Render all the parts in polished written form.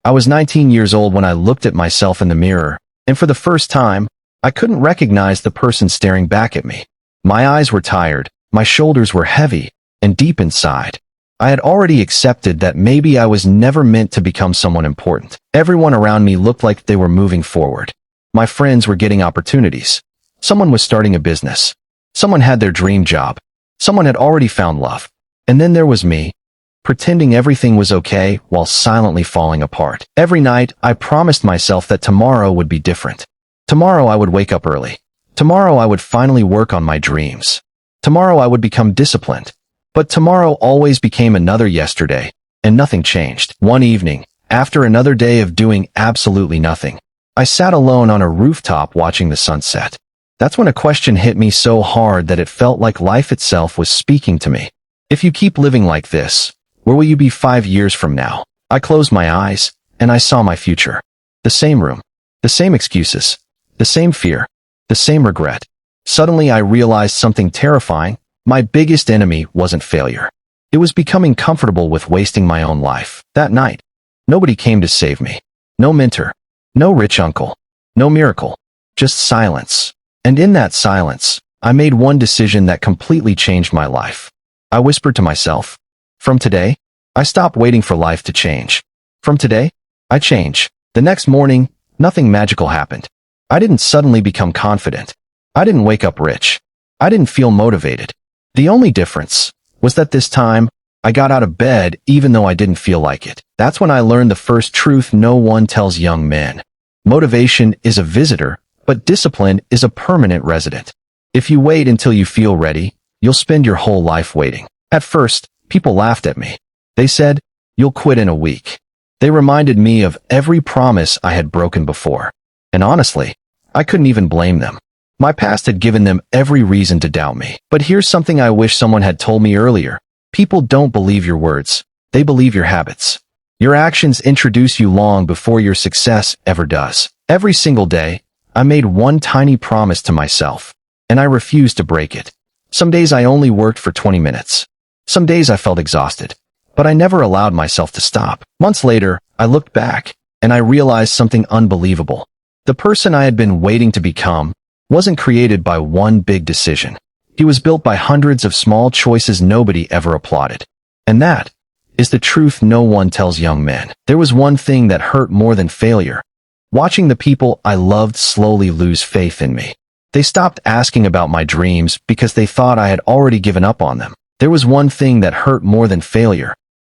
I was 19 years old when I looked at myself in the mirror, and for the first time, I couldn't recognize the person staring back at me. My eyes were tired, my shoulders were heavy, and deep inside, I had already accepted that maybe I was never meant to become someone important. Everyone around me looked like they were moving forward. My friends were getting opportunities. Someone was starting a business. Someone had their dream job. Someone had already found love. And then there was me, pretending everything was okay while silently falling apart. Every night, I promised myself that tomorrow would be different. Tomorrow I would wake up early. Tomorrow I would finally work on my dreams. Tomorrow I would become disciplined. But tomorrow always became another yesterday, and nothing changed. One evening, after another day of doing absolutely nothing, I sat alone on a rooftop watching the sunset. That's when a question hit me so hard that it felt like life itself was speaking to me. If you keep living like this, where will you be 5 years from now? I closed my eyes, and I saw my future. The same room, the same excuses, the same fear, the same regret. Suddenly I realized something terrifying. My biggest enemy wasn't failure. It was becoming comfortable with wasting my own life. That night, nobody came to save me. No mentor, no rich uncle, no miracle, just silence. And in that silence, I made one decision that completely changed my life. I whispered to myself, from today, I stop waiting for life to change. From today, I change. The next morning, nothing magical happened. I didn't suddenly become confident. I didn't wake up rich. I didn't feel motivated. The only difference was that this time, I got out of bed even though I didn't feel like it. That's when I learned the first truth no one tells young men. Motivation is a visitor, but discipline is a permanent resident. If you wait until you feel ready, you'll spend your whole life waiting. At first, people laughed at me. They said, "You'll quit in a week." They reminded me of every promise I had broken before. And honestly, I couldn't even blame them. My past had given them every reason to doubt me. But here's something I wish someone had told me earlier. People don't believe your words. They believe your habits. Your actions introduce you long before your success ever does. Every single day, I made one tiny promise to myself, and I refused to break it. Some days I only worked for 20 minutes. Some days I felt exhausted, but I never allowed myself to stop. Months later, I looked back, and I realized something unbelievable. The person I had been waiting to become wasn't created by one big decision. He was built by hundreds of small choices nobody ever applauded. And that is the truth no one tells young men. There was one thing that hurt more than failure. Watching the people I loved slowly lose faith in me. They stopped asking about my dreams because they thought I had already given up on them. There was one thing that hurt more than failure.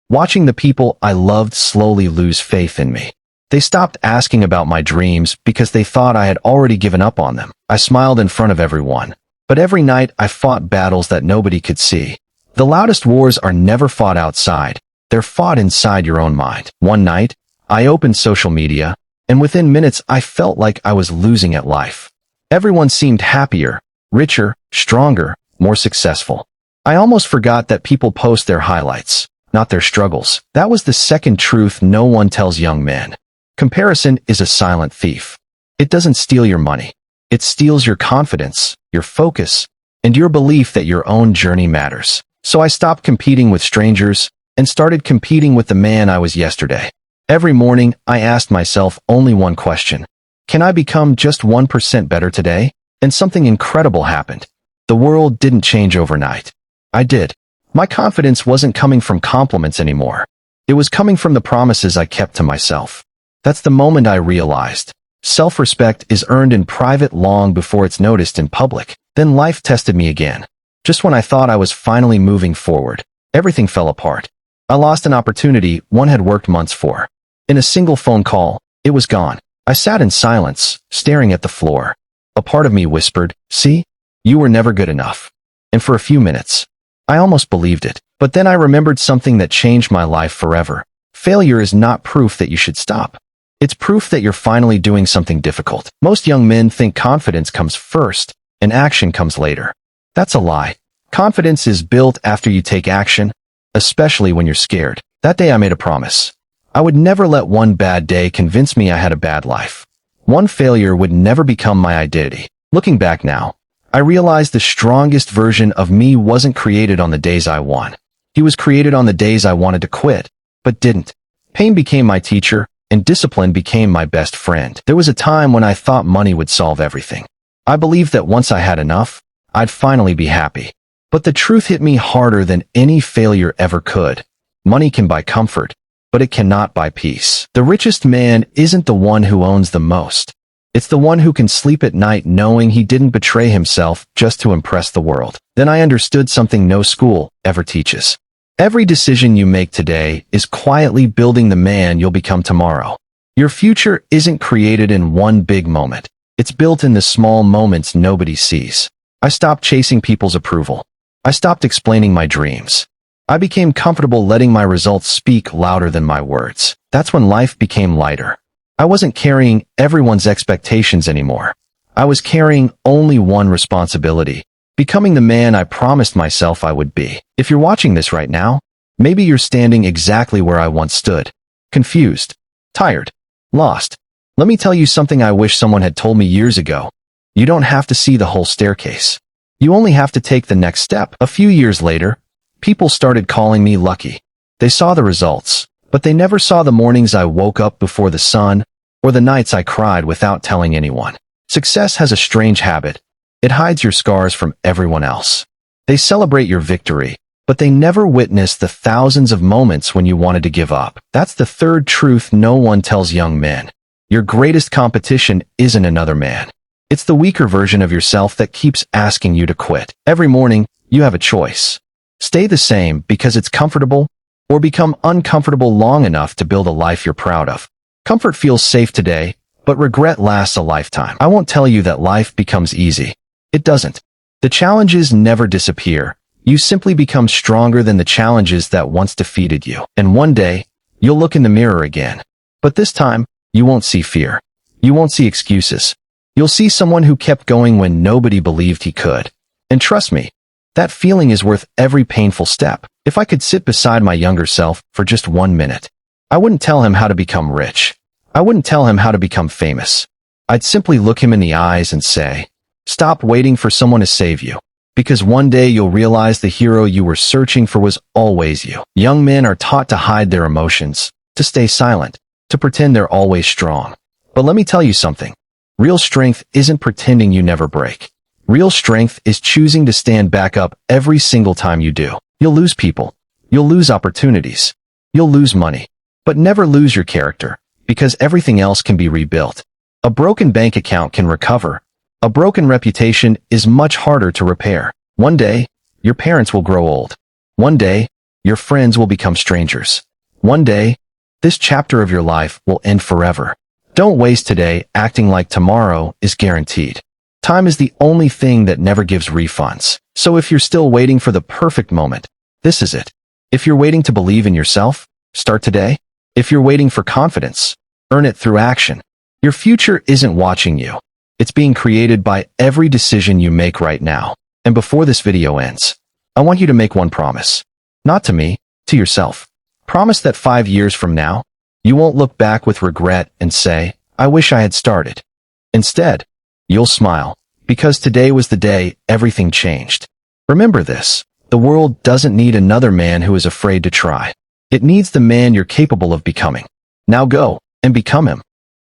Watching the people I loved slowly lose faith in me. They stopped asking about my dreams because they thought I had already given up on them. I smiled in front of everyone, but every night I fought battles that nobody could see. The loudest wars are never fought outside. They're fought inside your own mind. One night, I opened social media, and within minutes I felt like I was losing at life. Everyone seemed happier, richer, stronger, more successful. I almost forgot that people post their highlights, not their struggles. That was the second truth no one tells young men. Comparison is a silent thief. It doesn't steal your money. It steals your confidence, your focus, and your belief that your own journey matters. So I stopped competing with strangers and started competing with the man I was yesterday. Every morning, I asked myself only one question. Can I become just 1% better today? And something incredible happened. The world didn't change overnight. I did. My confidence wasn't coming from compliments anymore. It was coming from the promises I kept to myself. That's the moment I realized. Self-respect is earned in private long before it's noticed in public. Then life tested me again. Just when I thought I was finally moving forward, everything fell apart. I lost an opportunity one had worked months for. In a single phone call, it was gone. I sat in silence, staring at the floor. A part of me whispered, "See? You were never good enough." And for a few minutes, I almost believed it. But then I remembered something that changed my life forever. Failure is not proof that you should stop. It's proof that you're finally doing something difficult. Most young men think confidence comes first, and action comes later. That's a lie. Confidence is built after you take action, especially when you're scared. That day I made a promise. I would never let one bad day convince me I had a bad life. One failure would never become my identity. Looking back now, I realized the strongest version of me wasn't created on the days I won. He was created on the days I wanted to quit, but didn't. Pain became my teacher, and discipline became my best friend. There was a time when I thought money would solve everything. I believed that once I had enough, I'd finally be happy. But the truth hit me harder than any failure ever could. Money can buy comfort, but it cannot buy peace. The richest man isn't the one who owns the most. It's the one who can sleep at night knowing he didn't betray himself just to impress the world. Then I understood something no school ever teaches. Every decision you make today is quietly building the man you'll become tomorrow. Your future isn't created in one big moment. It's built in the small moments nobody sees. I stopped chasing people's approval. I stopped explaining my dreams. I became comfortable letting my results speak louder than my words. That's when life became lighter. I wasn't carrying everyone's expectations anymore. I was carrying only one responsibility: becoming the man I promised myself I would be. If you're watching this right now, maybe you're standing exactly where I once stood. Confused, tired, lost. Let me tell you something I wish someone had told me years ago. You don't have to see the whole staircase. You only have to take the next step. A few years later, people started calling me lucky. They saw the results, but they never saw the mornings I woke up before the sun, or the nights I cried without telling anyone. Success has a strange habit. It hides your scars from everyone else. They celebrate your victory, but they never witness the thousands of moments when you wanted to give up. That's the third truth no one tells young men. Your greatest competition isn't another man. It's the weaker version of yourself that keeps asking you to quit. Every morning, you have a choice. Stay the same because it's comfortable, or become uncomfortable long enough to build a life you're proud of. Comfort feels safe today, but regret lasts a lifetime. I won't tell you that life becomes easy. It doesn't. The challenges never disappear. You simply become stronger than the challenges that once defeated you. And one day, you'll look in the mirror again. But this time, you won't see fear. You won't see excuses. You'll see someone who kept going when nobody believed he could. And trust me, that feeling is worth every painful step. If I could sit beside my younger self for just 1 minute, I wouldn't tell him how to become rich. I wouldn't tell him how to become famous. I'd simply look him in the eyes and say, stop waiting for someone to save you, because one day you'll realize the hero you were searching for was always you. Young men are taught to hide their emotions, to stay silent, to pretend they're always strong. But let me tell you something. Real strength isn't pretending you never break. Real strength is choosing to stand back up every single time you do. You'll lose people. You'll lose opportunities. You'll lose money. But never lose your character, because everything else can be rebuilt. A broken bank account can recover. A broken reputation is much harder to repair. One day, your parents will grow old. One day, your friends will become strangers. One day, this chapter of your life will end forever. Don't waste today acting like tomorrow is guaranteed. Time is the only thing that never gives refunds. So if you're still waiting for the perfect moment, this is it. If you're waiting to believe in yourself, start today. If you're waiting for confidence, earn it through action. Your future isn't watching you. It's being created by every decision you make right now. And before this video ends, I want you to make one promise. Not to me, to yourself. Promise that 5 years from now, you won't look back with regret and say, I wish I had started. Instead, you'll smile, because today was the day everything changed. Remember this, the world doesn't need another man who is afraid to try. It needs the man you're capable of becoming. Now go and become him.